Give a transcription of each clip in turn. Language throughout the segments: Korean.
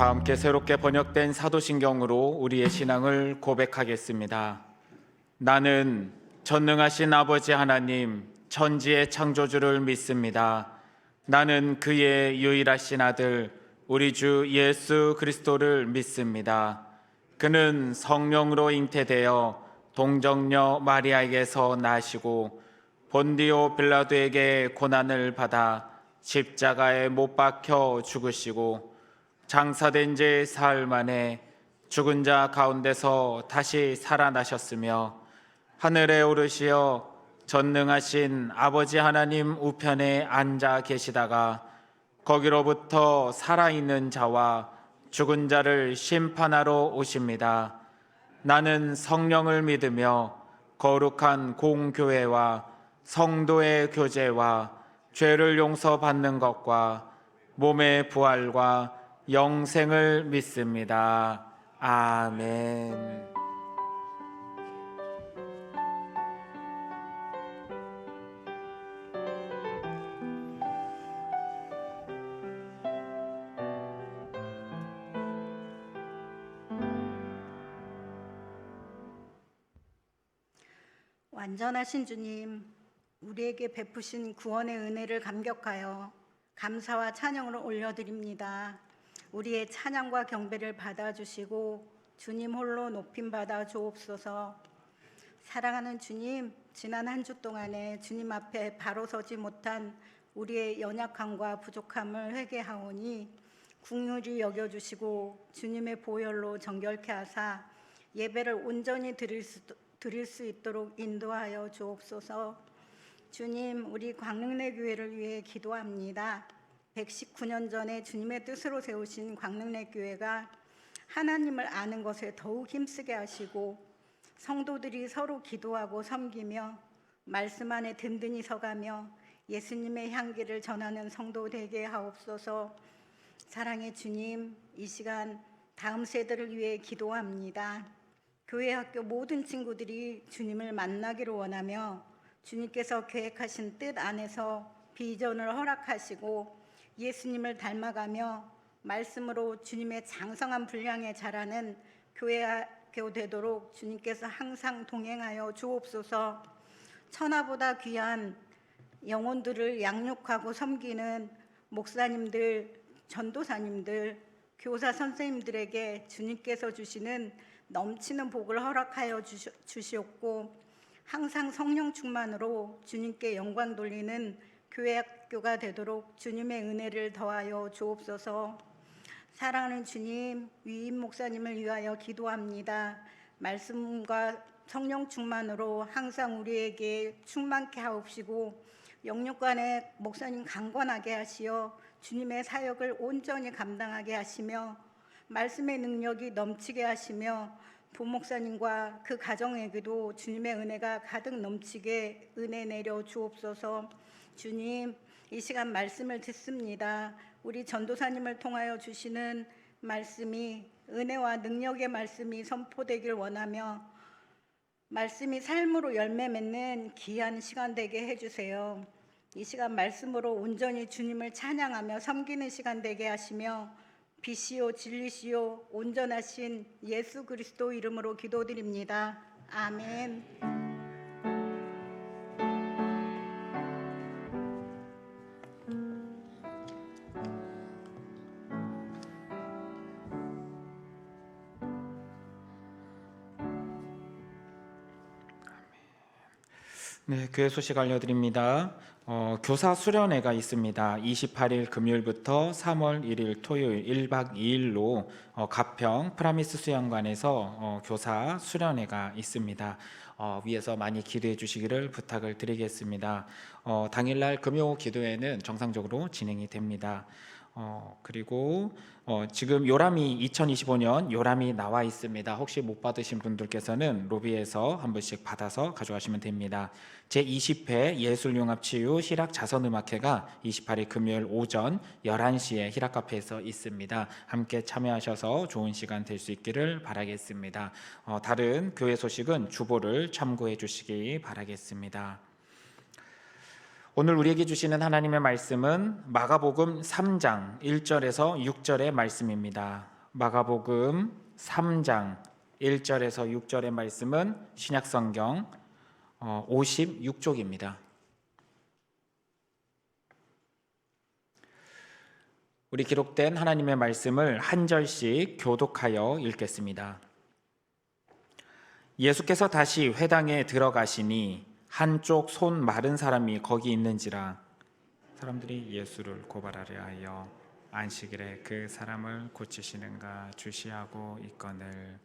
다 함께 새롭게 번역된 사도신경으로 우리의 신앙을 고백하겠습니다. 나는 전능하신 아버지 하나님, 천지의 창조주를 믿습니다. 나는 그의 유일하신 아들, 우리 주 예수 그리스도를 믿습니다. 그는 성령으로 잉태되어 동정녀 마리아에게서 나시고 본디오 빌라도에게 고난을 받아 십자가에 못 박혀 죽으시고 장사된 지 사흘 만에 죽은 자 가운데서 다시 살아나셨으며 하늘에 오르시어 전능하신 아버지 하나님 우편에 앉아 계시다가 거기로부터 살아있는 자와 죽은 자를 심판하러 오십니다. 나는 성령을 믿으며 거룩한 공교회와 성도의 교제와 죄를 용서받는 것과 몸의 부활과 영생을 믿습니다. 아멘. 완전하신 주님, 우리에게 베푸신 구원의 은혜를 감격하여 감사와 찬양을 올려드립니다. 우리의 찬양과 경배를 받아주시고 주님 홀로 높임받아 주옵소서. 사랑하는 주님, 지난 한 주 동안에 주님 앞에 바로 서지 못한 우리의 연약함과 부족함을 회개하오니 긍휼히 여겨주시고 주님의 보혈로 정결케 하사 예배를 온전히 드릴 수 있도록 인도하여 주옵소서. 주님, 우리 광릉내 교회를 위해 기도합니다. 119년 전에 주님의 뜻으로 세우신 광릉내 교회가 하나님을 아는 것에 더욱 힘쓰게 하시고 성도들이 서로 기도하고 섬기며 말씀 안에 든든히 서가며 예수님의 향기를 전하는 성도 되게 하옵소서. 사랑의 주님, 이 시간 다음 세대를 위해 기도합니다. 교회 학교 모든 친구들이 주님을 만나기를 원하며 주님께서 계획하신 뜻 안에서 비전을 허락하시고 예수님을 닮아가며 말씀으로 주님의 장성한 분량에 자라는 교회 학교 되도록 주님께서 항상 동행하여 주옵소서. 천하보다 귀한 영혼들을 양육하고 섬기는 목사님들, 전도사님들, 교사 선생님들에게 주님께서 주시는 넘치는 복을 허락하여 주시옵고 항상 성령 충만으로 주님께 영광 돌리는 교회 학교가 되도록 주님의 은혜를 더하여 주옵소서. 사랑하는 주님, 위임 목사님을 위하여 기도합니다. 말씀과 성령 충만으로 항상 우리에게 충만케 하옵시고 영육간에 목사님 강건하게 하시어 주님의 사역을 온전히 감당하게 하시며 말씀의 능력이 넘치게 하시며 부목사님과 그 가정에게도 주님의 은혜가 가득 넘치게 은혜 내려 주옵소서. 주님, 이 시간 말씀을 듣습니다. 우리 전도사님을 통하여 주시는 말씀이 은혜와 능력의 말씀이 선포되길 원하며 말씀이 삶으로 열매 맺는 귀한 시간 되게 해주세요. 이 시간 말씀으로 온전히 주님을 찬양하며 섬기는 시간 되게 하시며 빛이요 진리시요 온전하신 예수 그리스도 이름으로 기도드립니다. 아멘. 네, 교회 소식 알려드립니다. 교사 수련회가 있습니다. 28일 금요일부터 3월 1일 토요일 1박 2일로 가평 프라미스 수영관에서 교사 수련회가 있습니다. 위에서 많이 기도해 주시기를 부탁을 드리겠습니다. 당일날 금요 기도회는 정상적으로 진행이 됩니다. 그리고 지금 요람이 2025년 요람이 나와 있습니다. 혹시 못 받으신 분들께서는 로비에서 한 분씩 받아서 가져가시면 됩니다. 제20회 예술융합치유 희락자선음악회가 28일 금요일 오전 11시에 희락카페에서 있습니다. 함께 참여하셔서 좋은 시간 될 수 있기를 바라겠습니다. 다른 교회 소식은 주보를 참고해 주시기 바라겠습니다. 오늘 우리에게 주시는 하나님의 말씀은 마가복음 3장 1절에서 6절의 말씀입니다. 마가복음 3장 1절에서 6절의 말씀은 신약성경 56쪽입니다. 우리 기록된 하나님의 말씀을 한 절씩 교독하여 읽겠습니다. 예수께서 다시 회당에 들어가시니 한쪽 손 마른 사람이 거기 있는지라. 사람들이 예수를 고발하려 하여 안식일에 그 사람을 고치시는가 주시하고 있거늘.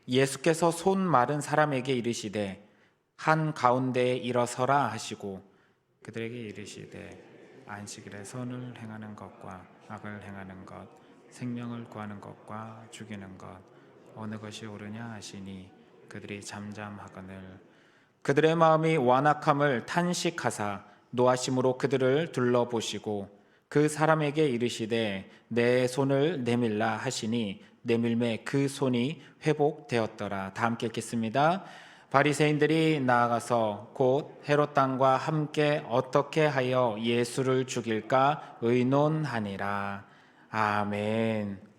예수께서 손 마른 사람에게 이르시되 한 가운데에 일어서라 하시고 그들에게 이르시되 안식일에 선을 행하는 것과 악을 행하는 것, 생명을 구하는 것과 죽이는 것 어느 것이 옳으냐 하시니 그들이 잠잠하거늘. 그들의 마음이 완악함을 탄식하사 노하심으로 그들을 둘러보시고 그 사람에게 이르시되 내 손을 내밀라 하시니 내밀매 그 손이 회복되었더라. 다 함께 읽겠습니다. 바리새인들이 나아가서 곧 헤롯 당과 함께 어떻게 하여 예수를 죽일까 의논하니라. 아멘.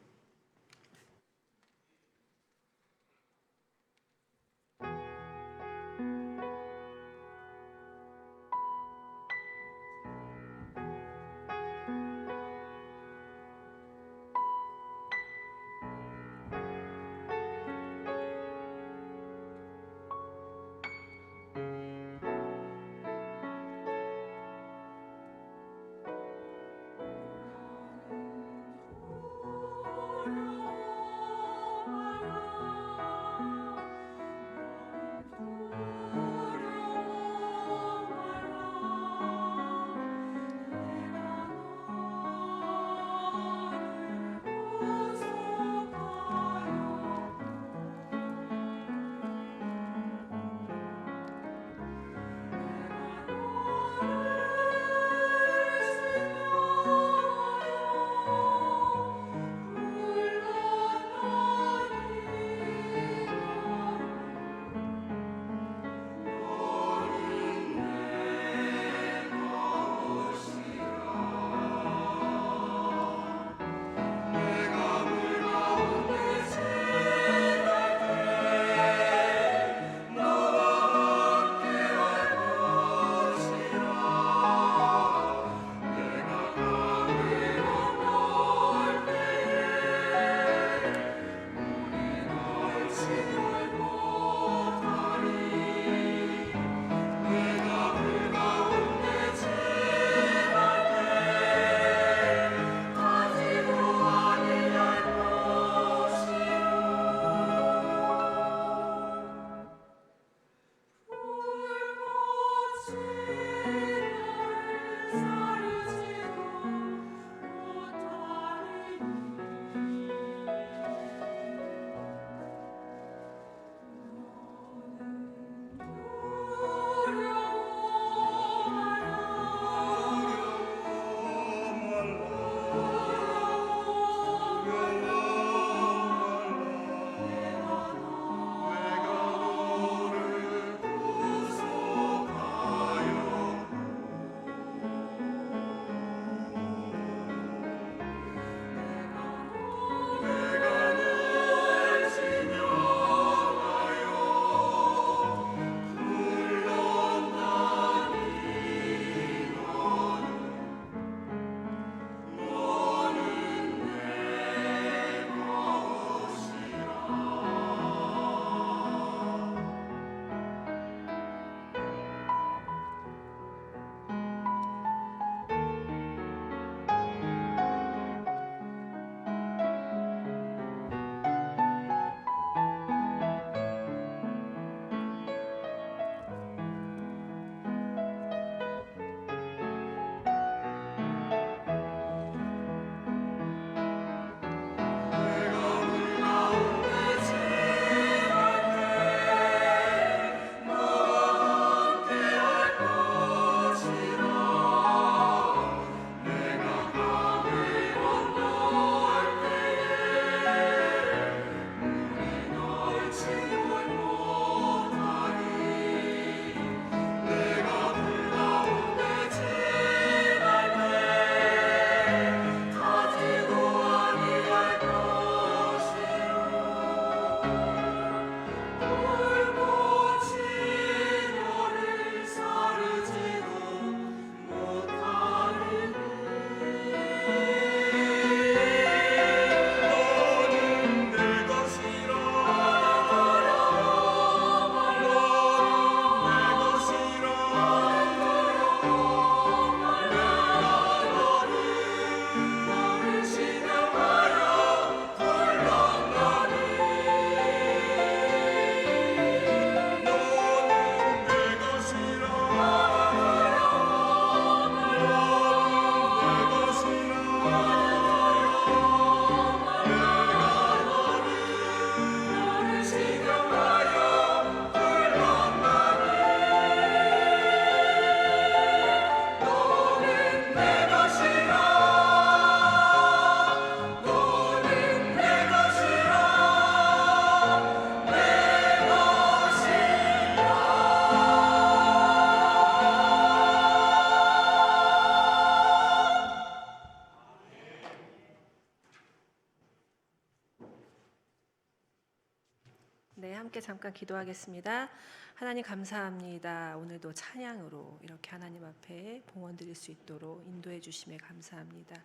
함께 잠깐 기도하겠습니다. 하나님 감사합니다. 오늘도 찬양으로 이렇게 하나님 앞에 봉헌 드릴 수 있도록 인도해 주심에 감사합니다.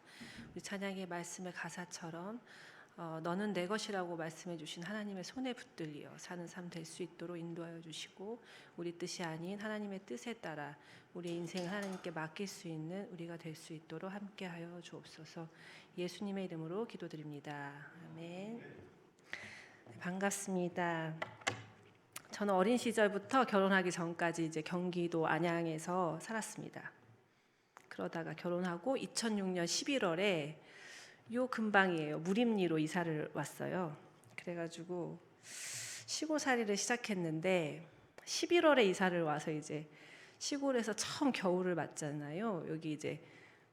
우리 찬양의 말씀의 가사처럼 너는 내 것이라고 말씀해 주신 하나님의 손에 붙들려 사는 삶 될 수 있도록 인도하여 주시고 우리 뜻이 아닌 하나님의 뜻에 따라 우리 인생을 하나님께 맡길 수 있는 우리가 될 수 있도록 함께하여 주옵소서. 예수님의 이름으로 기도드립니다. 아멘. 반갑습니다. 저는 어린 시절부터 결혼하기 전까지 이제 경기도 안양에서 살았습니다. 그러다가 결혼하고 2006년 11월에 요 근방이에요. 무림리로 이사를 왔어요. 그래가지고 시골살이를 시작했는데 11월에 이사를 와서 이제 시골에서 처음 겨울을 맞잖아요. 여기 이제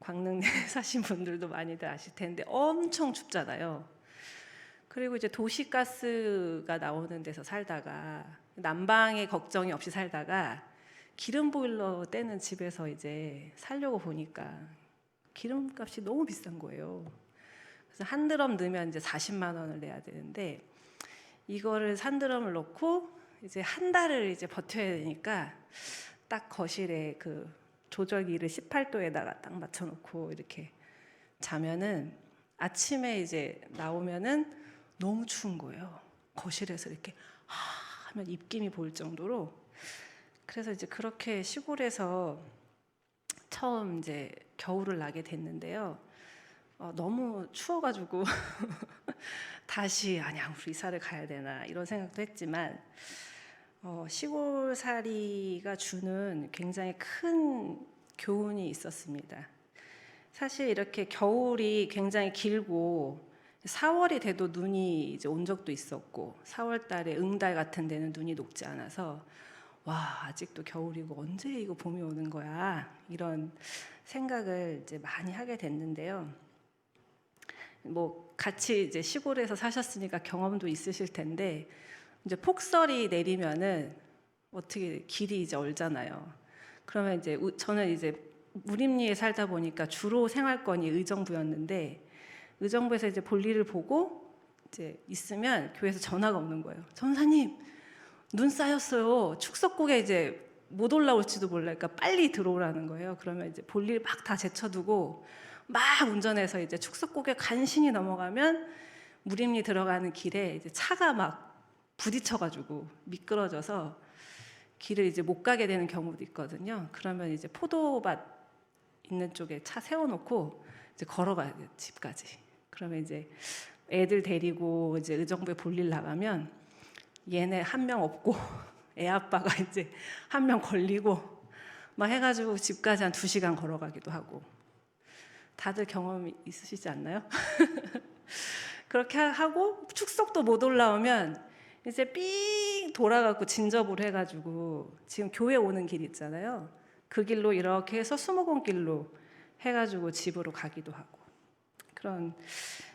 광릉에 사신 분들도 많이들 아실 텐데 엄청 춥잖아요. 그리고 이제 도시가스가 나오는 데서 살다가 난방에 걱정이 없이 살다가 기름 보일러 떼는 집에서 이제 살려고 보니까 기름값이 너무 비싼 거예요. 그래서 한 드럼 넣으면 이제 40만 원을 내야 되는데 이거를 한 드럼을 넣고 이제 한 달을 이제 버텨야 되니까 딱 거실에 그 조절기를 18도에다가 딱 맞춰놓고 이렇게 자면은 아침에 이제 나오면은 너무 추운 거예요. 거실에서 이렇게 하면 입김이 보일 정도로. 그래서 이제 그렇게 시골에서 처음 이제 겨울을 나게 됐는데요. 너무 추워가지고 다시 안양으로 이사를 가야 되나 이런 생각도 했지만 시골살이가 주는 굉장히 큰 교훈이 있었습니다. 사실 이렇게 겨울이 굉장히 길고 4월이 돼도 눈이 이제 온 적도 있었고 4월 달에 응달 같은 데는 눈이 녹지 않아서 와 아직도 겨울이고 언제 이거 봄이 오는 거야 이런 생각을 이제 많이 하게 됐는데요. 뭐 같이 이제 시골에서 사셨으니까 경험도 있으실 텐데 이제 폭설이 내리면은 어떻게 길이 이제 얼잖아요. 그러면 이제 저는 이제 무림리에 살다 보니까 주로 생활권이 의정부였는데 의정부에서 이제 볼일을 보고 이제 있으면 교회에서 전화가 오는 거예요. 전사님 눈 쌓였어요. 축석곡에 이제 못 올라올지도 몰라니까 빨리 들어오라는 거예요. 그러면 이제 볼일 막 다 제쳐두고 막 운전해서 이제 축석곡에 간신히 넘어가면 무림리 들어가는 길에 이제 차가 막 부딪혀가지고 미끄러져서 길을 이제 못 가게 되는 경우도 있거든요. 그러면 이제 포도밭 있는 쪽에 차 세워놓고 이제 걸어가야 돼요, 집까지. 그러면 이제 애들 데리고 이제 의정부에 볼일 나가면 얘네 한 명 없고 애 아빠가 이제 한 명 걸리고 막 해가지고 집까지 한 2시간 걸어가기도 하고. 다들 경험 있으시지 않나요? 그렇게 하고 축석도 못 올라오면 이제 삥 돌아가고 진접을 해가지고 지금 교회 오는 길 있잖아요. 그 길로 이렇게 해서 수목원길로 해가지고 집으로 가기도 하고 그런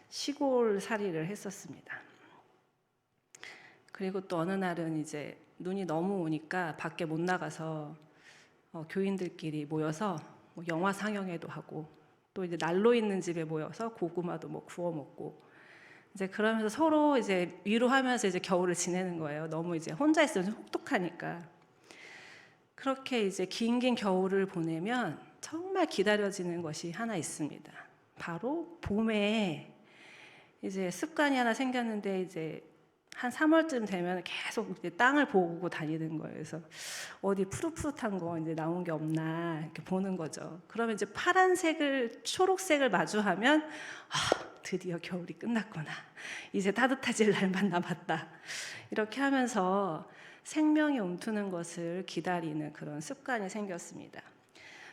시골 살이를 했었습니다. 그리고 또 어느 날은 이제 눈이 너무 오니까 밖에 못 나가서 교인들끼리 모여서 뭐 영화 상영회도 하고 또 이제 난로 있는 집에 모여서 고구마도 뭐 구워 먹고 이제 그러면서 서로 이제 위로하면서 이제 겨울을 지내는 거예요. 너무 이제 혼자 있으면 좀 혹독하니까. 그렇게 이제 긴 겨울을 보내면 정말 기다려지는 것이 하나 있습니다. 바로 봄에 이제 습관이 하나 생겼는데 이제 한 3월쯤 되면 계속 이제 땅을 보고 다니는 거예요. 그래서 어디 푸릇푸릇한 거 이제 나온 게 없나 이렇게 보는 거죠. 그러면 이제 파란색을 초록색을 마주하면 드디어 겨울이 끝났구나. 이제 따뜻해질 날만 남았다. 이렇게 하면서 생명이 움트는 것을 기다리는 그런 습관이 생겼습니다.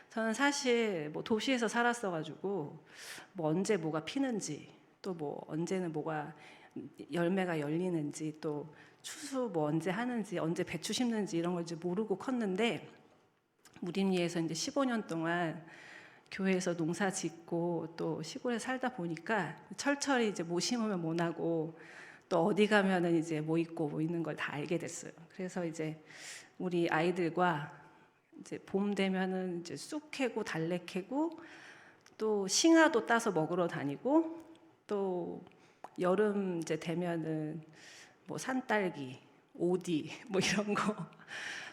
저는 사실 뭐 도시에서 살았어가지고 뭐 언제 뭐가 피는지 또 뭐 언제는 뭐가 열매가 열리는지 또 추수 뭐 언제 하는지 언제 배추 심는지 이런 걸 이제 모르고 컸는데 무림리에서 이제 15년 동안 교회에서 농사 짓고 또 시골에 살다 보니까 철철이 이제 뭐 심으면 뭐 나고 또 어디 가면은 이제 뭐 있고 뭐 있는 걸 다 알게 됐어요. 그래서 이제 우리 아이들과 이제 봄 되면은 이제 쑥 캐고 달래 캐고 또 싱아도 따서 먹으러 다니고 또 여름 이제 되면은 뭐 산딸기 오디 뭐 이런 거,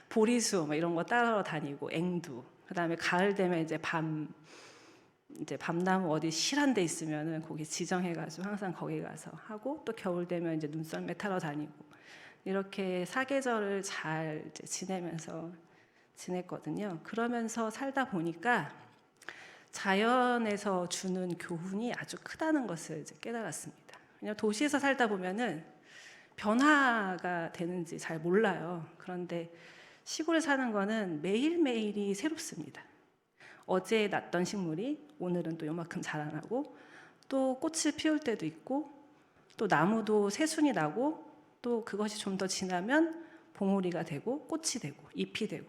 보리수 뭐 이런 거 따라다니고 앵두. 그다음에 가을 되면 이제 밤나무 어디 실한 데 있으면은 거기 지정해가지고 항상 거기 가서 하고, 또 겨울 되면 이제 눈썰매 타러 다니고, 이렇게 사계절을 잘 이제 지내면서 지냈거든요. 그러면서 살다 보니까 자연에서 주는 교훈이 아주 크다는 것을 이제 깨달았습니다. 그냥 도시에서 살다 보면은 변화가 되는지 잘 몰라요. 그런데 시골에 사는 거는 매일매일이 새롭습니다. 어제 났던 식물이 오늘은 또 요만큼 자라나고, 또 꽃을 피울 때도 있고, 또 나무도 새순이 나고, 또 그것이 좀 더 지나면 봉우리가 되고 꽃이 되고 잎이 되고,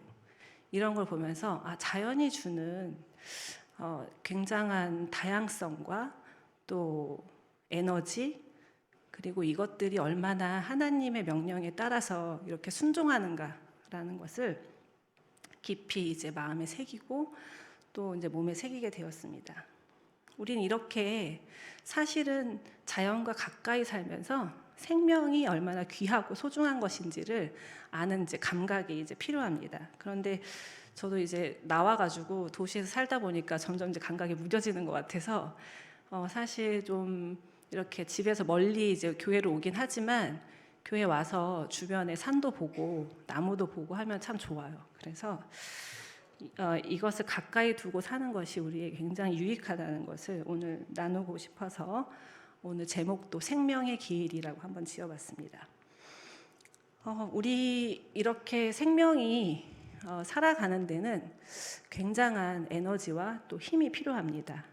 이런 걸 보면서 자연이 주는 굉장한 다양성과 또 에너지, 그리고 이것들이 얼마나 하나님의 명령에 따라서 이렇게 순종하는가라는 것을 깊이 이제 마음에 새기고 또 이제 몸에 새기게 되었습니다. 우린 이렇게 사실은 자연과 가까이 살면서 생명이 얼마나 귀하고 소중한 것인지를 아는 이제 감각이 이제 필요합니다. 그런데 저도 이제 나와가지고 도시에서 살다 보니까 점점 이제 감각이 무뎌지는 것 같아서 사실 좀 이렇게 집에서 멀리 이제 교회로 오긴 하지만 교회 와서 주변에 산도 보고 나무도 보고 하면 참 좋아요. 그래서 이것을 가까이 두고 사는 것이 우리에게 굉장히 유익하다는 것을 오늘 나누고 싶어서 오늘 제목도 생명의 길이라고 한번 지어봤습니다. 우리 이렇게 생명이 살아가는 데는 굉장한 에너지와 또 힘이 필요합니다.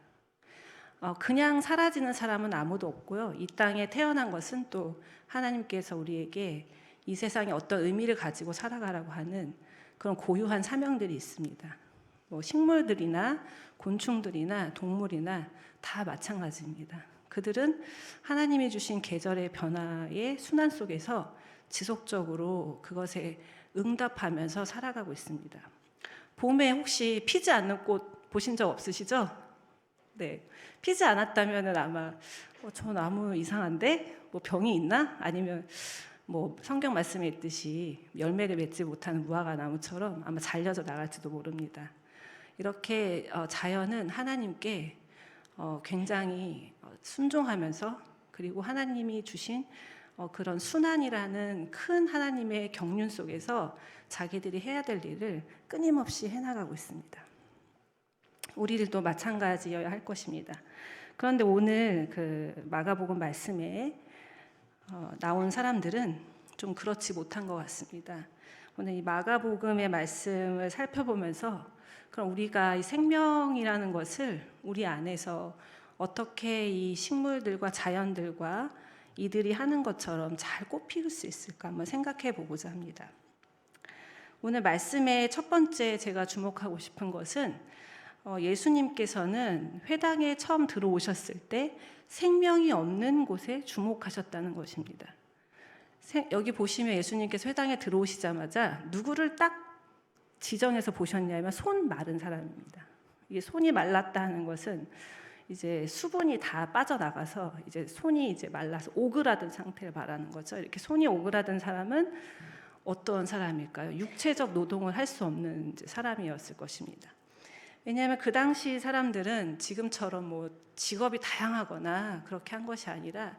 그냥 사라지는 사람은 아무도 없고요. 이 땅에 태어난 것은 또 하나님께서 우리에게 이 세상에 어떤 의미를 가지고 살아가라고 하는 그런 고유한 사명들이 있습니다. 뭐 식물들이나 곤충들이나 동물이나 다 마찬가지입니다. 그들은 하나님이 주신 계절의 변화의 순환 속에서 지속적으로 그것에 응답하면서 살아가고 있습니다. 봄에 혹시 피지 않는 꽃 보신 적 없으시죠? 네, 피지 않았다면 아마 저 나무 이상한데? 뭐 병이 있나? 아니면 뭐 성경 말씀에 있듯이 열매를 맺지 못하는 무화과 나무처럼 아마 잘려져 나갈지도 모릅니다. 이렇게 자연은 하나님께 굉장히 순종하면서, 그리고 하나님이 주신 그런 순환이라는 큰 하나님의 경륜 속에서 자기들이 해야 될 일을 끊임없이 해나가고 있습니다. 우리들도 마찬가지여야 할 것입니다. 그런데 오늘 그 마가복음 말씀에 나온 사람들은 좀 그렇지 못한 것 같습니다. 오늘 이 마가복음의 말씀을 살펴보면서 그럼 우리가 이 생명이라는 것을 우리 안에서 어떻게 이 식물들과 자연들과 이들이 하는 것처럼 잘 꽃피울 수 있을까 한번 생각해 보고자 합니다. 오늘 말씀의 첫 번째 제가 주목하고 싶은 것은 예수님께서는 회당에 처음 들어오셨을 때 생명이 없는 곳에 주목하셨다는 것입니다. 여기 보시면 예수님께서 회당에 들어오시자마자 누구를 딱 지정해서 보셨냐면 손 마른 사람입니다. 이게 손이 말랐다 하는 것은 이제 수분이 다 빠져나가서 이제 손이 이제 말라서 오그라든 상태를 말하는 거죠. 이렇게 손이 오그라든 사람은 어떤 사람일까요? 육체적 노동을 할 수 없는 이제 사람이었을 것입니다. 왜냐하면 그 당시 사람들은 지금처럼 뭐 직업이 다양하거나 그렇게 한 것이 아니라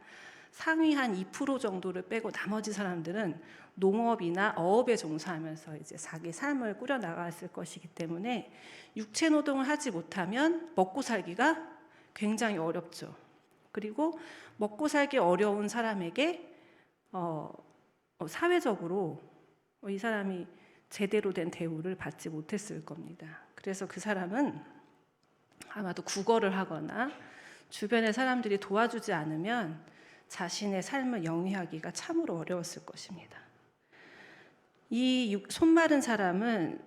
상위 한 2% 정도를 빼고 나머지 사람들은 농업이나 어업에 종사하면서 이제 자기 삶을 꾸려 나갔을 것이기 때문에 육체 노동을 하지 못하면 먹고 살기가 굉장히 어렵죠. 그리고 먹고 살기 어려운 사람에게 사회적으로 이 사람이 제대로 된 대우를 받지 못했을 겁니다. 그래서 그 사람은 아마도 구걸을 하거나 주변의 사람들이 도와주지 않으면 자신의 삶을 영위하기가 참으로 어려웠을 것입니다. 이 손 마른 사람은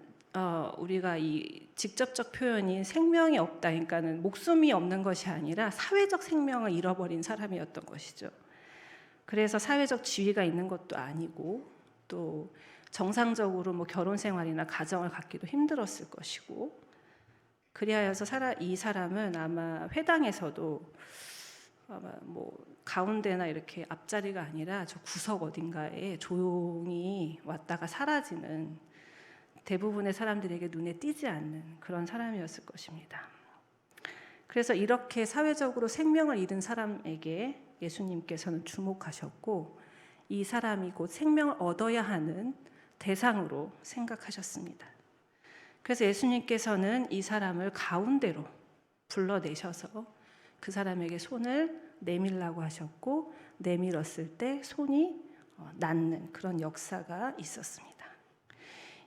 우리가 이 직접적 표현이 생명이 없다, 그러니까는 목숨이 없는 것이 아니라 사회적 생명을 잃어버린 사람이었던 것이죠. 그래서 사회적 지위가 있는 것도 아니고 또 정상적으로 뭐 결혼 생활이나 가정을 갖기도 힘들었을 것이고, 그리하여서 이 사람은 아마 회당에서도 아마 뭐 가운데나 이렇게 앞자리가 아니라 저 구석 어딘가에 조용히 왔다가 사라지는, 대부분의 사람들에게 눈에 띄지 않는 그런 사람이었을 것입니다. 그래서 이렇게 사회적으로 생명을 잃은 사람에게 예수님께서는 주목하셨고, 이 사람이 곧 생명을 얻어야 하는 대상으로 생각하셨습니다. 그래서 예수님께서는 이 사람을 가운데로 불러내셔서 그 사람에게 손을 내밀라고 하셨고, 내밀었을 때 손이 낫는 그런 역사가 있었습니다.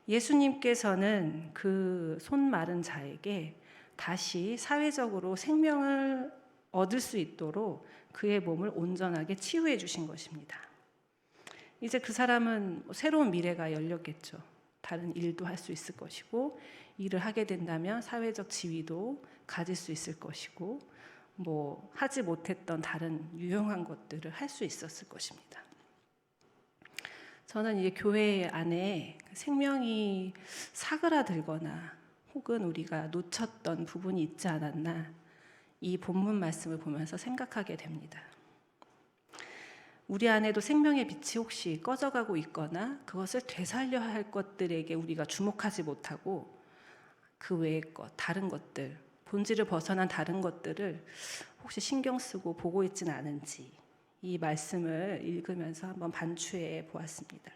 예수님께서는 그 손 마른 자에게 다시 사회적으로 생명을 얻을 수 있도록 그의 몸을 온전하게 치유해 주신 것입니다. 이제 그 사람은 새로운 미래가 열렸겠죠. 다른 일도 할 수 있을 것이고, 일을 하게 된다면 사회적 지위도 가질 수 있을 것이고, 뭐 하지 못했던 다른 유용한 것들을 할 수 있었을 것입니다. 저는 이제 교회 안에 생명이 사그라들거나 혹은 우리가 놓쳤던 부분이 있지 않았나, 이 본문 말씀을 보면서 생각하게 됩니다. 우리 안에도 생명의 빛이 혹시 꺼져가고 있거나 그것을 되살려야 할 것들에게 우리가 주목하지 못하고 그 외의 것, 다른 것들, 본질을 벗어난 다른 것들을 혹시 신경 쓰고 보고 있지는 않은지, 이 말씀을 읽으면서 한번 반추해 보았습니다.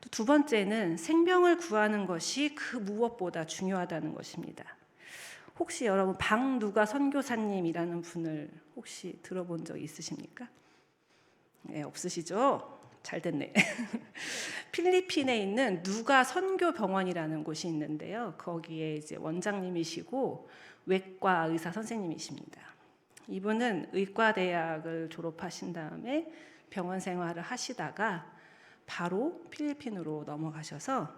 또 두 번째는 생명을 구하는 것이 그 무엇보다 중요하다는 것입니다. 혹시 여러분 박누가 선교사님이라는 분을 혹시 들어본 적 있으십니까? 네, 없으시죠? 잘 됐네. 필리핀에 있는 누가 선교병원이라는 곳이 있는데요. 거기에 이제 원장님이시고 외과 의사 선생님이십니다. 이분은 의과대학을 졸업하신 다음에 병원 생활을 하시다가 바로 필리핀으로 넘어가셔서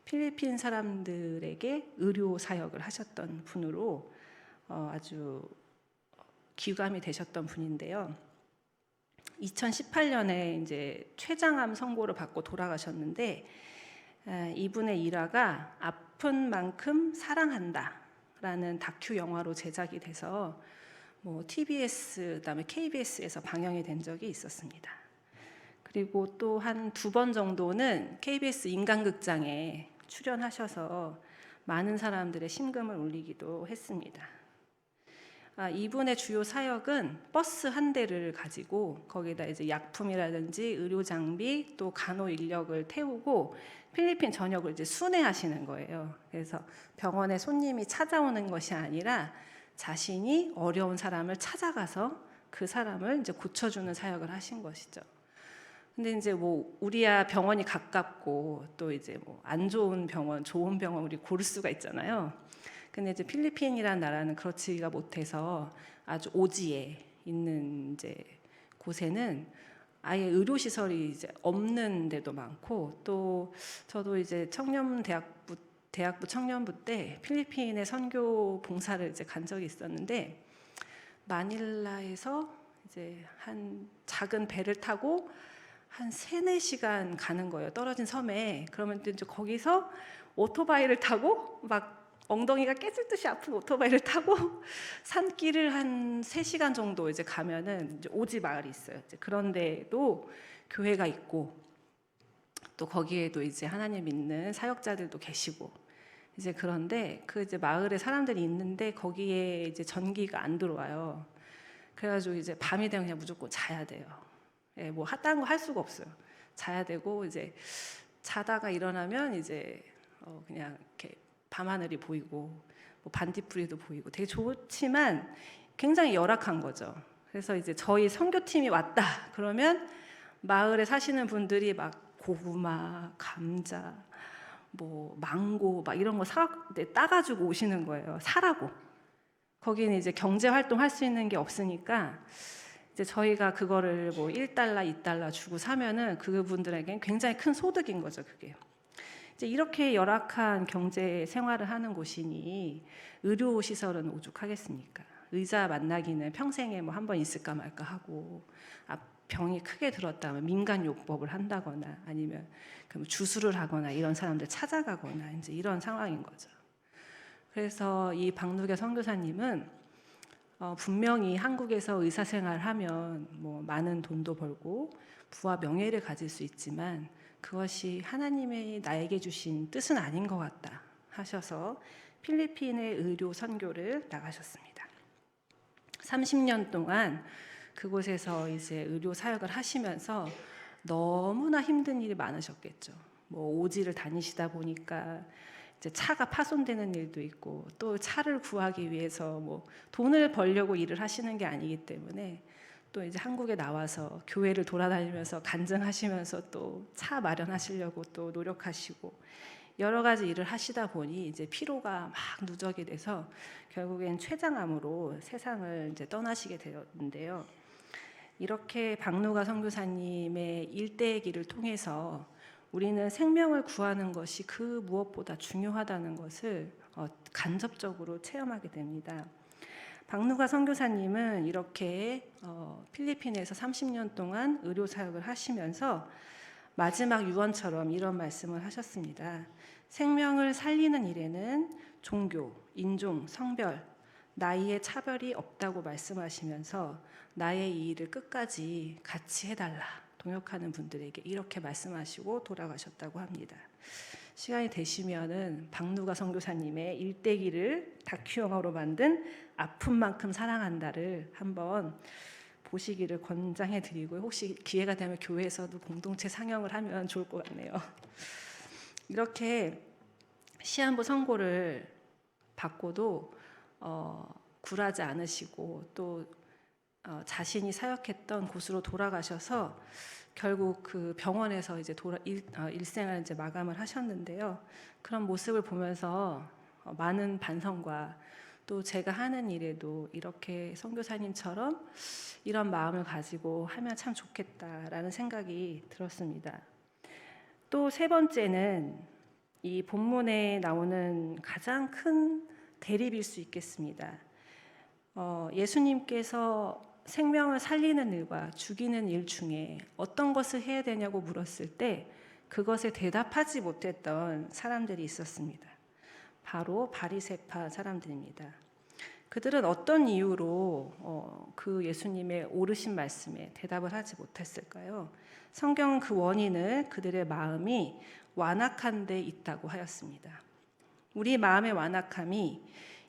필리핀 사람들에게 의료 사역을 하셨던 분으로 아주 기감이 되셨던 분인데요. 2018년에 이제 췌장암 선고를 받고 돌아가셨는데, 이분의 일화가 아픈 만큼 사랑한다라는 다큐 영화로 제작이 돼서 뭐 TBS 그다음에 KBS에서 방영이 된 적이 있었습니다. 그리고 또 한 2번 정도는 KBS 인간극장에 출연하셔서 많은 사람들의 심금을 울리기도 했습니다. 이분의 주요 사역은 버스 한 대를 가지고 거기다 이제 약품이라든지 의료 장비 또 간호 인력을 태우고 필리핀 전역을 이제 순회하시는 거예요. 그래서 병원에 손님이 찾아오는 것이 아니라 자신이 어려운 사람을 찾아가서 그 사람을 이제 고쳐주는 사역을 하신 것이죠. 근데 이제 뭐 우리야 병원이 가깝고 또 이제 뭐 안 좋은 병원, 좋은 병원 우리 고를 수가 있잖아요. 근데 이제 필리핀이라는 나라는 그렇지가 못해서 아주 오지에 있는 이제 곳에는 아예 의료 시설이 이제 없는 데도 많고, 또 저도 이제 대학부 청년부 때 필리핀에 선교 봉사를 이제 간 적이 있었는데, 마닐라에서 이제 한 작은 배를 타고 한 3-4시간 가는 거예요. 떨어진 섬에. 그러면 이제 거기서 오토바이를 타고 막 엉덩이가 깨질 듯이 아픈 오토바이를 타고 산길을 한 3시간 정도 이제 가면은 이제 오지 마을이 있어요. 이제 그런데도 교회가 있고 또 거기에도 이제 하나님 믿는 사역자들도 계시고, 이제 그런데 그 이제 마을에 사람들이 있는데 거기에 이제 전기가 안 들어와요. 그래가지고 이제 밤이 되면 그냥 무조건 자야 돼요. 예, 뭐 다른 거 할 수가 없어요. 자야 되고, 이제 자다가 일어나면 이제 그냥 이렇게 밤하늘이 보이고 뭐 반딧불이도 보이고 되게 좋지만 굉장히 열악한 거죠. 그래서 이제 저희 선교팀이 왔다 그러면 마을에 사시는 분들이 막 고구마, 감자, 뭐 망고 막 이런 거 따가지고 오시는 거예요. 사라고. 거기는 이제 경제 활동 할 수 있는 게 없으니까 이제 저희가 그거를 뭐 $1, $2 주고 사면은 그분들에겐 굉장히 큰 소득인 거죠, 그게. 이제 이렇게 열악한 경제 생활을 하는 곳이니 의료 시설은 오죽하겠습니까? 의사 만나기는 평생에 뭐 한 번 있을까 말까 하고, 병이 크게 들었다면 민간요법을 한다거나 아니면 주술을 하거나 이런 사람들 찾아가거나 이제 이런 상황인 거죠. 그래서 이 박누계 선교사님은 분명히 한국에서 의사 생활하면 뭐 많은 돈도 벌고 부와 명예를 가질 수 있지만 그것이 하나님의 나에게 주신 뜻은 아닌 것 같다 하셔서 필리핀의 의료 선교를 나가셨습니다. 30년 동안 그곳에서 이제 의료 사역을 하시면서 너무나 힘든 일이 많으셨겠죠. 뭐 오지를 다니시다 보니까 이제 차가 파손되는 일도 있고 또 차를 구하기 위해서 뭐 돈을 벌려고 일을 하시는 게 아니기 때문에 또 이제 한국에 나와서 교회를 돌아다니면서 간증하시면서 또 차 마련하시려고 또 노력하시고 여러 가지 일을 하시다 보니 이제 피로가 막 누적이 돼서 결국엔 췌장암으로 세상을 이제 떠나시게 되었는데요. 이렇게 박누가 선교사님의 일대기를 통해서 우리는 생명을 구하는 것이 그 무엇보다 중요하다는 것을 간접적으로 체험하게 됩니다. 박누가 선교사님은 이렇게 필리핀에서 30년 동안 의료 사역을 하시면서 마지막 유언처럼 이런 말씀을 하셨습니다. 생명을 살리는 일에는 종교, 인종, 성별, 나이의 차별이 없다고 말씀하시면서 나의 이 일을 끝까지 같이 해달라 동역하는 분들에게 이렇게 말씀하시고 돌아가셨다고 합니다. 시간이 되시면은 박누가 선교사님의 일대기를 다큐 영화로 만든 아픈 만큼 사랑한다를 한번 보시기를 권장해 드리고요. 혹시 기회가 되면 교회에서도 공동체 상영을 하면 좋을 것 같네요. 이렇게 시한부 선고를 받고도 굴하지 않으시고 또 자신이 사역했던 곳으로 돌아가셔서 결국 그 병원에서 이제 일생을 이제 마감을 하셨는데요. 그런 모습을 보면서 많은 반성과 또 제가 하는 일에도 이렇게 선교사님처럼 이런 마음을 가지고 하면 참 좋겠다라는 생각이 들었습니다. 또 세 번째는 이 본문에 나오는 가장 큰 대립일 수 있겠습니다. 예수님께서 생명을 살리는 일과 죽이는 일 중에 어떤 것을 해야 되냐고 물었을 때 그것에 대답하지 못했던 사람들이 있었습니다. 바로 바리새파 사람들입니다. 그들은 어떤 이유로 그 예수님의 오르신 말씀에 대답을 하지 못했을까요? 성경은 그 원인을 그들의 마음이 완악한 데 있다고 하였습니다. 우리 마음의 완악함이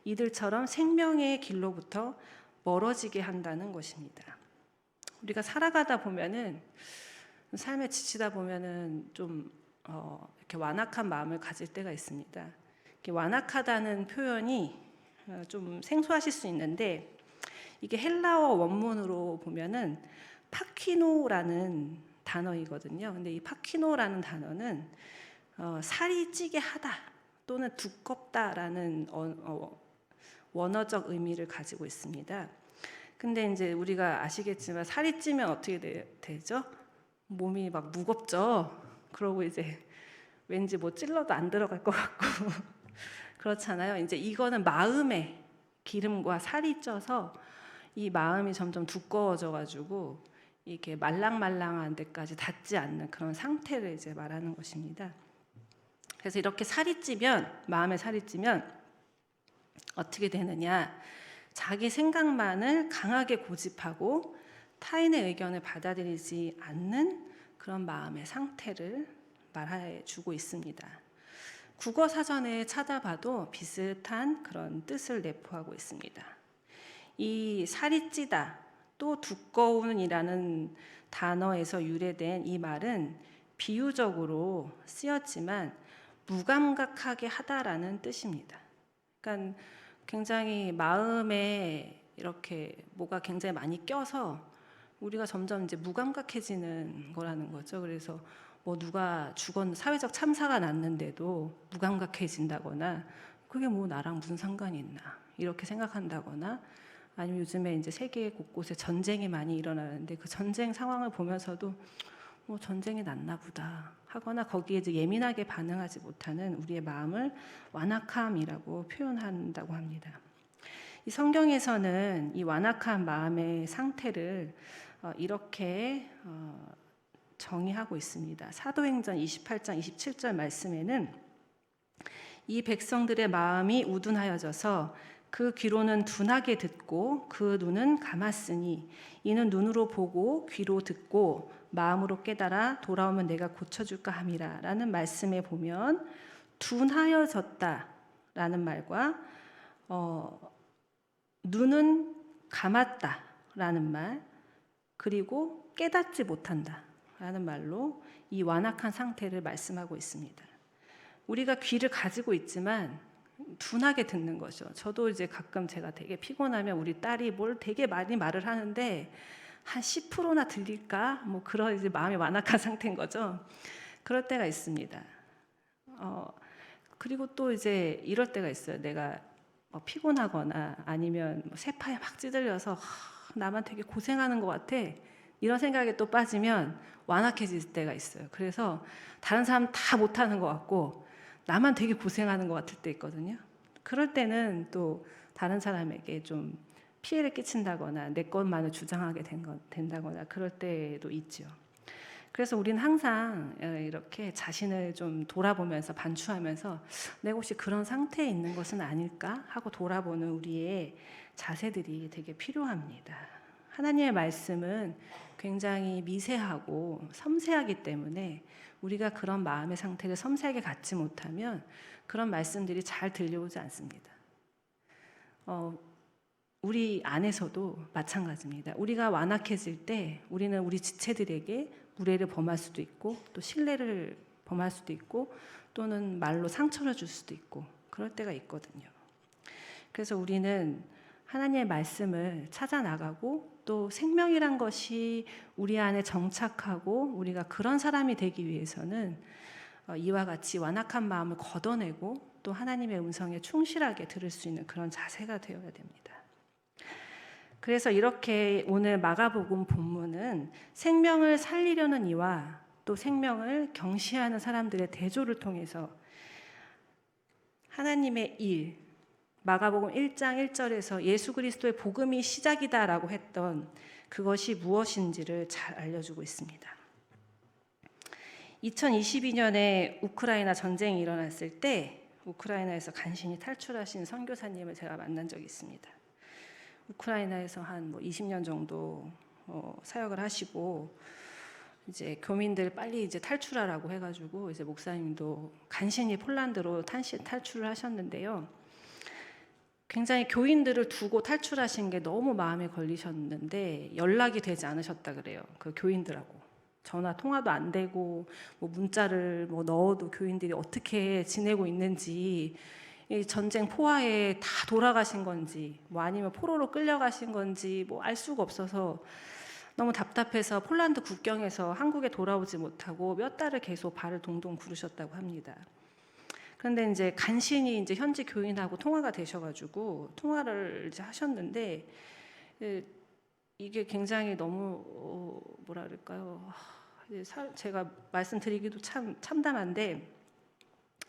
이들처럼 생명의 길로부터 멀어지게 한다는 것입니다. 우리가 살아가다 보면은 삶에 지치다 보면은 좀 이렇게 완악한 마음을 가질 때가 있습니다. 이렇게 완악하다는 표현이 좀 생소하실 수 있는데 이게 헬라어 원문으로 보면은 파퀴노라는 단어이거든요. 근데 이 파퀴노라는 단어는 살이 찌게 하다 또는 두껍다라는 원어적 의미를 가지고 있습니다. 근데 이제 우리가 아시겠지만 살이 찌면 어떻게 되죠? 몸이 막 무겁죠. 그러고 이제 왠지 뭐 찔러도 안 들어갈 것 같고 그렇잖아요. 이제 이거는 마음에 기름과 살이 쪄서 이 마음이 점점 두꺼워져 가지고 이렇게 말랑말랑한 데까지 닿지 않는 그런 상태를 이제 말하는 것입니다. 그래서 이렇게 살이 찌면 마음에 살이 찌면 어떻게 되느냐? 자기 생각만을 강하게 고집하고 타인의 의견을 받아들이지 않는 그런 마음의 상태를 말해 주고 있습니다. 국어 사전에 찾아봐도 비슷한 그런 뜻을 내포하고 있습니다. 이 살이 찌다 또 두꺼운이라는 단어에서 유래된 이 말은 비유적으로 쓰였지만 무감각하게 하다라는 뜻입니다. 그러니까 굉장히 마음에 이렇게 뭐가 굉장히 많이 껴서 우리가 점점 이제 무감각해지는 거라는 거죠. 그래서 뭐 누가 사회적 참사가 났는데도 무감각해진다거나 그게 뭐 나랑 무슨 상관이 있나 이렇게 생각한다거나 아니면 요즘에 이제 세계 곳곳에 전쟁이 많이 일어나는데 그 전쟁 상황을 보면서도 뭐 전쟁이 났나 보다 하거나 거기에 이제 예민하게 반응하지 못하는 우리의 마음을 완악함이라고 표현한다고 합니다. 이 성경에서는 이 완악한 마음의 상태를 이렇게 정의하고 있습니다. 사도행전 28장 27절 말씀에는 이 백성들의 마음이 우둔하여져서 그 귀로는 둔하게 듣고 그 눈은 감았으니 이는 눈으로 보고 귀로 듣고 마음으로 깨달아 돌아오면 내가 고쳐줄까 함이라 라는 말씀에 보면 둔하여졌다 라는 말과 눈은 감았다 라는 말, 그리고 깨닫지 못한다 라는 말로 이 완악한 상태를 말씀하고 있습니다. 우리가 귀를 가지고 있지만 둔하게 듣는 거죠. 저도 이제 가끔 제가 되게 피곤하면 우리 딸이 뭘 되게 많이 말을 하는데 한 10%나 들릴까? 뭐 그런 이제 마음이 완악한 상태인 거죠. 그럴 때가 있습니다. 그리고 또 이제 이럴 때가 있어요. 내가 피곤하거나 아니면 세파에 막 찌들려서 나만 되게 고생하는 것 같아. 이런 생각에 또 빠지면 완악해질 때가 있어요. 그래서 다른 사람 다 못하는 것 같고 나만 되게 고생하는 것 같을 때 있거든요. 그럴 때는 또 다른 사람에게 좀 피해를 끼친다거나 내 것만을 주장하게 된다거나 그럴 때도 있죠. 그래서 우리는 항상 이렇게 자신을 좀 돌아보면서 반추하면서 내가 혹시 그런 상태에 있는 것은 아닐까 하고 돌아보는 우리의 자세들이 되게 필요합니다. 하나님의 말씀은 굉장히 미세하고 섬세하기 때문에 우리가 그런 마음의 상태를 섬세하게 갖지 못하면 그런 말씀들이 잘 들려오지 않습니다. 우리 안에서도 마찬가지입니다. 우리가 완악해질 때 우리는 우리 지체들에게 무례를 범할 수도 있고 또 신뢰를 범할 수도 있고 또는 말로 상처를 줄 수도 있고 그럴 때가 있거든요. 그래서 우리는 하나님의 말씀을 찾아 나가고 또 생명이란 것이 우리 안에 정착하고 우리가 그런 사람이 되기 위해서는 이와 같이 완악한 마음을 걷어내고 또 하나님의 음성에 충실하게 들을 수 있는 그런 자세가 되어야 됩니다. 그래서 이렇게 오늘 마가복음 본문은 생명을 살리려는 이와 또 생명을 경시하는 사람들의 대조를 통해서 하나님의 일, 마가복음 1장 1절에서 예수 그리스도의 복음이 시작이다라고 했던 그것이 무엇인지를 잘 알려주고 있습니다. 2022년에 우크라이나 전쟁이 일어났을 때 우크라이나에서 간신히 탈출하신 선교사님을 제가 만난 적이 있습니다. 우크라이나에서 한 20년 정도 사역을 하시고 이제 교민들 빨리 이제 탈출하라고 해가지고 이제 목사님도 간신히 폴란드로 탈출을 하셨는데요. 굉장히 교인들을 두고 탈출하신 게 너무 마음에 걸리셨는데 연락이 되지 않으셨다 그래요. 그 교인들하고 전화 통화도 안 되고 문자를 넣어도 교인들이 어떻게 지내고 있는지, 이 전쟁 포화에 다 돌아가신 건지 아니면 포로로 끌려가신 건지 알 수가 없어서 너무 답답해서 폴란드 국경에서 한국에 돌아오지 못하고 몇 달을 계속 발을 동동 구르셨다고 합니다. 그런데 이제 간신히 이제 현지 교인하고 통화가 되셔가지고 통화를 이제 하셨는데 이게 굉장히 너무 뭐라 그럴까요? 제가 말씀드리기도 참 참담한데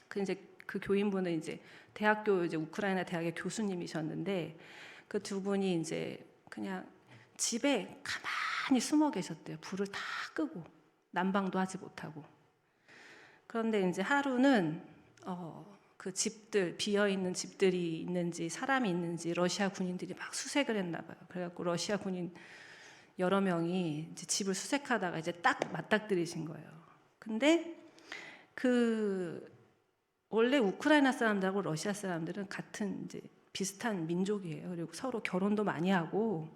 그 교인분은 이제 대학교 이제 우크라이나 대학의 교수님이셨는데 그 두 분이 이제 그냥 집에 가만히 숨어 계셨대요. 불을 다 끄고 난방도 하지 못하고. 그런데 이제 하루는 그 집들 비어 있는 집들이 있는지 사람이 있는지 러시아 군인들이 막 수색을 했나 봐요. 그래갖고 러시아 군인 여러 명이 이제 집을 수색하다가 이제 딱 맞닥뜨리신 거예요. 근데 원래 우크라이나 사람들하고 러시아 사람들은 같은 이제 비슷한 민족이에요. 그리고 서로 결혼도 많이 하고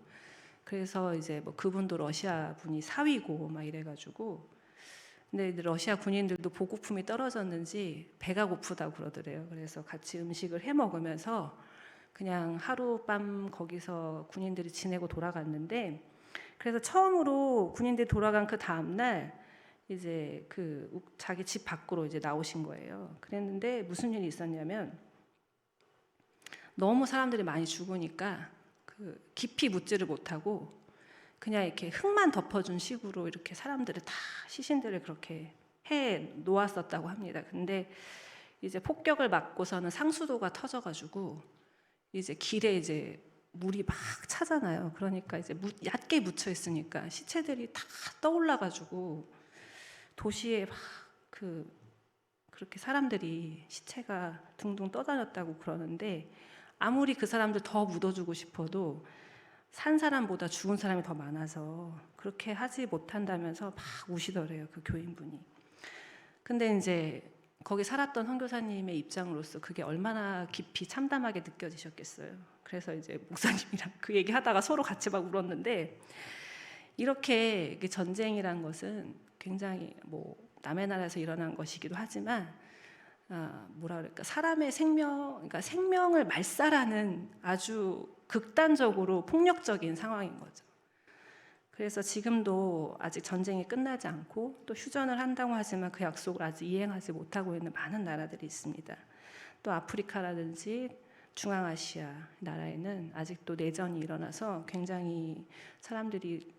그래서 이제 그분도 러시아 분이 사위고 막 이래가지고 근데 러시아 군인들도 보급품이 떨어졌는지 배가 고프다고 그러더래요. 그래서 같이 음식을 해 먹으면서 그냥 하룻밤 거기서 군인들이 지내고 돌아갔는데 그래서 처음으로 군인들이 돌아간 그 다음날 이제 자기 집 밖으로 이제 나오신 거예요. 그랬는데 무슨 일이 있었냐면 너무 사람들이 많이 죽으니까 깊이 묻지를 못하고 그냥 이렇게 흙만 덮어준 식으로 이렇게 사람들을 다 시신들을 그렇게 해 놓았었다고 합니다. 근데 이제 폭격을 맞고서는 상수도가 터져가지고 이제 길에 이제 물이 막 차잖아요. 그러니까 이제 얕게 묻혀 있으니까 시체들이 다 떠올라가지고 도시에 막 그렇게 사람들이 시체가 둥둥 떠다녔다고 그러는데 아무리 그 사람들 더 묻어주고 싶어도 산 사람보다 죽은 사람이 더 많아서 그렇게 하지 못한다면서 막 우시더래요, 그 교인분이. 근데 이제 거기 살았던 선교사님의 입장으로서 그게 얼마나 깊이 참담하게 느껴지셨겠어요. 그래서 이제 목사님이랑 그 얘기하다가 서로 같이 막 울었는데, 이렇게 전쟁이란 것은 굉장히 뭐 남의 나라에서 일어난 것이기도 하지만 뭐라 그럴까, 사람의 생명, 그러니까 생명을 말살하는 아주 극단적으로 폭력적인 상황인 거죠. 그래서 지금도 아직 전쟁이 끝나지 않고 또 휴전을 한다고 하지만 그 약속을 아직 이행하지 못하고 있는 많은 나라들이 있습니다. 또 아프리카라든지 중앙아시아 나라에는 아직도 내전이 일어나서 굉장히 사람들이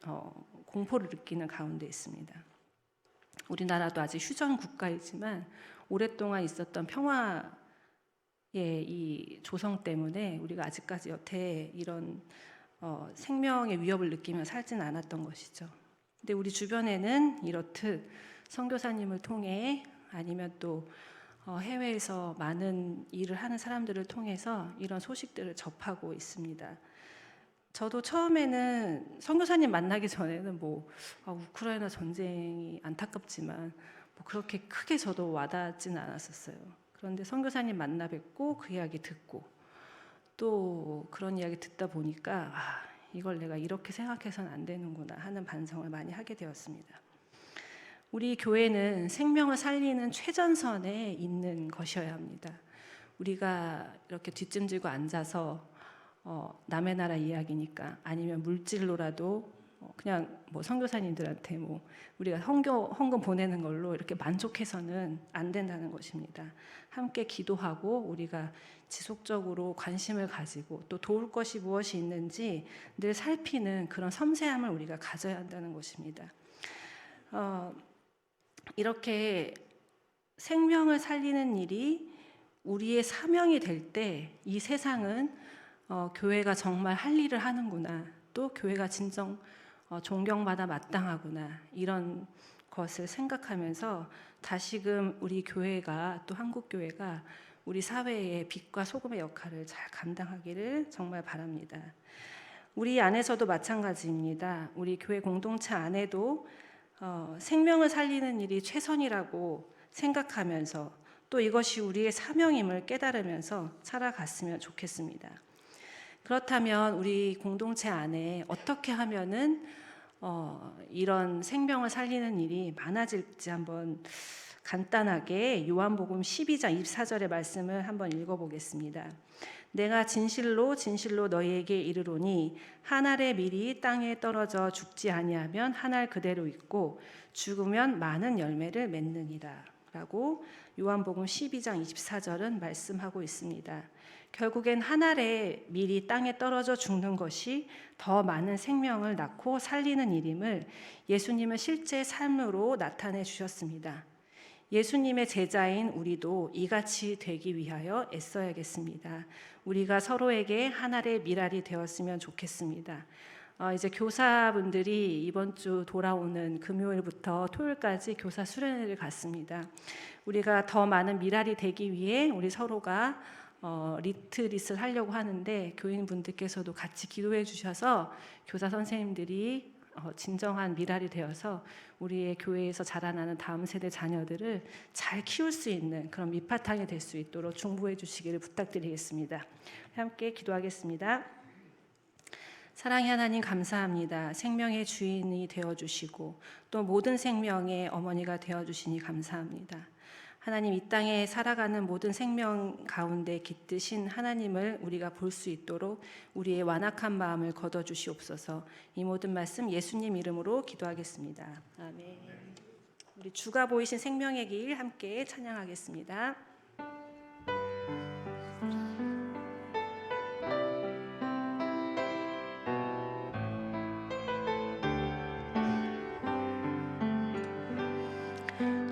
공포를 느끼는 가운데 있습니다. 우리나라도 아직 휴전 국가이지만 오랫동안 있었던 평화의 이 조성 때문에 우리가 아직까지 여태 이런 생명의 위협을 느끼며 살지는 않았던 것이죠. 근데 우리 주변에는 이렇듯 선교사님을 통해 아니면 또 해외에서 많은 일을 하는 사람들을 통해서 이런 소식들을 접하고 있습니다. 저도 처음에는 선교사님 만나기 전에는 우크라이나 전쟁이 안타깝지만 그렇게 크게 저도 와닿지는 않았었어요. 그런데 선교사님 만나 뵙고 그 이야기 듣고 또 그런 이야기 듣다 보니까 이걸 내가 이렇게 생각해서는 안 되는구나 하는 반성을 많이 하게 되었습니다. 우리 교회는 생명을 살리는 최전선에 있는 것이어야 합니다. 우리가 이렇게 뒷짐지고 앉아서 남의 나라 이야기니까 아니면 물질로라도 그냥 선교사님들한테 우리가 헌금 보내는 걸로 이렇게 만족해서는 안 된다는 것입니다. 함께 기도하고 우리가 지속적으로 관심을 가지고 또 도울 것이 무엇이 있는지 늘 살피는 그런 섬세함을 우리가 가져야 한다는 것입니다. 이렇게 생명을 살리는 일이 우리의 사명이 될 때 이 세상은 교회가 정말 할 일을 하는구나, 또 교회가 진정 존경받아 마땅하구나, 이런 것을 생각하면서 다시금 우리 교회가, 또 한국교회가 우리 사회의 빛과 소금의 역할을 잘 감당하기를 정말 바랍니다. 우리 안에서도 마찬가지입니다. 우리 교회 공동체 안에도 생명을 살리는 일이 최선이라고 생각하면서 또 이것이 우리의 사명임을 깨달으면서 살아갔으면 좋겠습니다. 그렇다면 우리 공동체 안에 어떻게 하면은 이런 생명을 살리는 일이 많아질지 한번 간단하게 요한복음 12장 24절의 말씀을 한번 읽어보겠습니다. 내가 진실로 진실로 너희에게 이르노니 한 알의 밀이 땅에 떨어져 죽지 아니하면 한 알 그대로 있고 죽으면 많은 열매를 맺느니라 라고 요한복음 12장 24절은 말씀하고 있습니다. 결국엔 한 알의 밀이 땅에 떨어져 죽는 것이 더 많은 생명을 낳고 살리는 일임을 예수님은 실제 삶으로 나타내 주셨습니다. 예수님의 제자인 우리도 이같이 되기 위하여 애써야겠습니다. 우리가 서로에게 한 알의 밀알이 되었으면 좋겠습니다. 이제 교사분들이 이번 주 돌아오는 금요일부터 토요일까지 교사 수련회를 갔습니다. 우리가 더 많은 밀알이 되기 위해 우리 서로가 리트릿을 하려고 하는데 교인분들께서도 같이 기도해 주셔서 교사 선생님들이 진정한 밀알이 되어서 우리의 교회에서 자라나는 다음 세대 자녀들을 잘 키울 수 있는 그런 밑바탕이 될 수 있도록 중보해 주시기를 부탁드리겠습니다. 함께 기도하겠습니다. 사랑의 하나님, 감사합니다. 생명의 주인이 되어주시고 또 모든 생명의 어머니가 되어주시니 감사합니다. 하나님, 이 땅에 살아가는 모든 생명 가운데 깃드신 하나님을 우리가 볼 수 있도록 우리의 완악한 마음을 거둬주시옵소서. 이 모든 말씀 예수님 이름으로 기도하겠습니다. 아멘. 우리 주가 보이신 생명의 길 함께 찬양하겠습니다.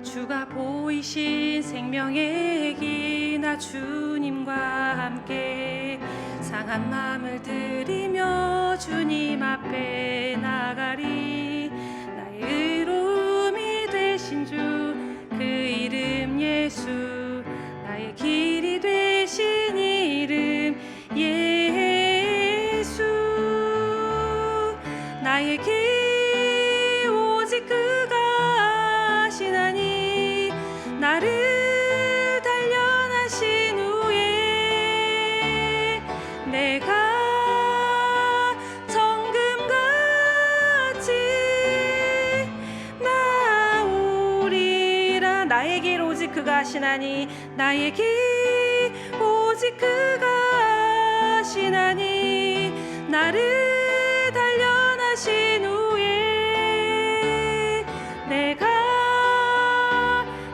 주가 보이신 생명의 길 나 주님과 함께 상한 마음을 들이며 주님 앞에 나가리. 나의 의로움이 되신 주 그 이름 예수, 나의 길이 되신 이름 하시나니 나의 길 오직 그가 하시나니 나를 단련하신 후에 내가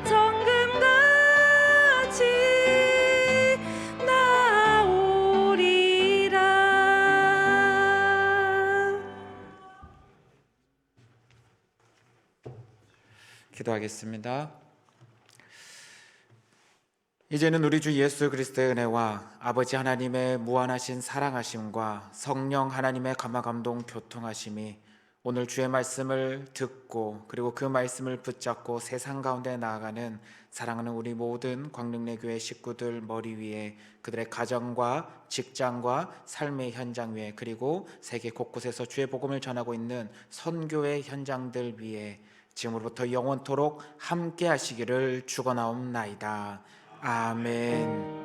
정금같이 나오리라. 기도하겠습니다. 이제는 우리 주 예수 그리스도의 은혜와 아버지 하나님의 무한하신 사랑하심과 성령 하나님의 감화감동 교통하심이 오늘 주의 말씀을 듣고 그리고 그 말씀을 붙잡고 세상 가운데 나아가는 사랑하는 우리 모든 광릉내교회 식구들 머리 위에, 그들의 가정과 직장과 삶의 현장 위에, 그리고 세계 곳곳에서 주의 복음을 전하고 있는 선교의 현장들 위에 지금으로부터 영원토록 함께 하시기를 축원하옵나이다. 아멘.